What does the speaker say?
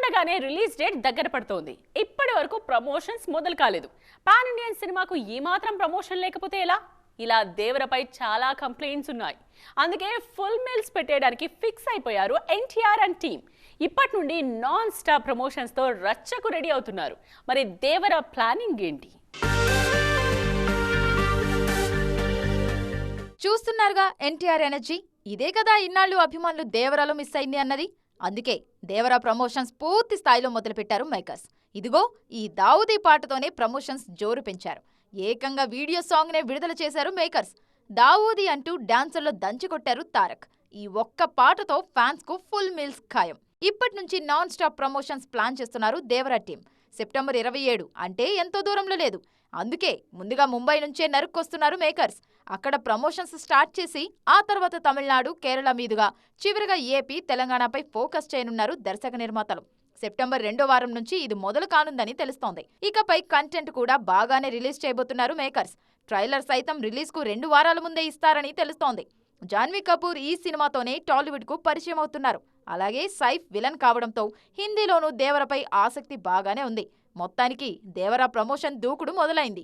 చెప్తుండగానే release date దగ్గర పడుతోంది. ఇప్పటి వరకు ప్రమోషన్స్ మొదలు కాలేదు. పాన్ ఇండియన్ సినిమాకు ఈ మాత్రం ప్రమోషన్ లేకపోతే ఎలా? ఇలా దేవరపై చాలా కంప్లైంట్స్ ఉన్నాయి. అందుకే ఫుల్ మీల్స్ పెట్టేయడానికి ఫిక్స్ అయిపోయారు ఎన్టీఆర్ అండ్ టీమ్. ఇప్పటి నుండి నాన్ స్టాప్ ప్రమోషన్స్ తో రచ్చకు రెడీ అవుతున్నారు. మరి దేవర ప్లానింగ్ ఏంటి? చూస్తున్నారుగా ఎన్టీఆర్ ఎనర్జీ. ఇదే కదా ఇన్నాళ్ళు అభిమానులు దేవరాలో మిస్ అయింది అన్నది. అందుకే దేవరా ప్రమోషన్స్ పూర్తి స్థాయిలో మొదలుపెట్టారు మేకర్స్. ఇదిగో ఈ దావుదీ పాటతోనే ప్రమోషన్స్ జోరు పెంచారు. ఏకంగా వీడియో సాంగ్ నే విడుదల చేశారు మేకర్స్. దావూదీ అంటూ డాన్సర్లో దంచికొట్టారు తారక్. ఈ ఒక్క పాటతో ఫ్యాన్స్ కు ఫుల్ మీల్స్ ఖాయం. ఇప్పటి నుంచి నాన్ స్టాప్ ప్రమోషన్స్ ప్లాన్ చేస్తున్నారు దేవరా టీం. సెప్టెంబర్ 27 అంటే ఎంతో దూరంలో లేదు. అందుకే ముందుగా ముంబై నుంచే నరుక్కొస్తున్నారు మేకర్స్. అక్కడ ప్రమోషన్స్ స్టార్ట్ చేసి ఆ తర్వాత తమిళనాడు, కేరళ మీదుగా చివరిగా ఏపీ, తెలంగాణపై ఫోకస్ చేయనున్నారు దర్శక నిర్మాతలు. సెప్టెంబర్ 2వ వారం నుంచి ఇది మొదలు కానుందని తెలుస్తోంది. ఇకపై కంటెంట్ కూడా బాగానే రిలీజ్ చేయబోతున్నారు మేకర్స్. ట్రైలర్ సైతం రిలీజ్ కు 2 వారాల ముందే ఇస్తారని తెలుస్తోంది. జాన్వీ కపూర్ ఈ సినిమాతోనే టాలీవుడ్ కు పరిచయం అవుతున్నారు. అలాగే సైఫ్ విలన్ కావడంతో హిందీలోనూ దేవరపై ఆసక్తి బాగానే ఉంది. మొత్తానికి దేవరా ప్రమోషన్ దూకుడు మొదలైంది.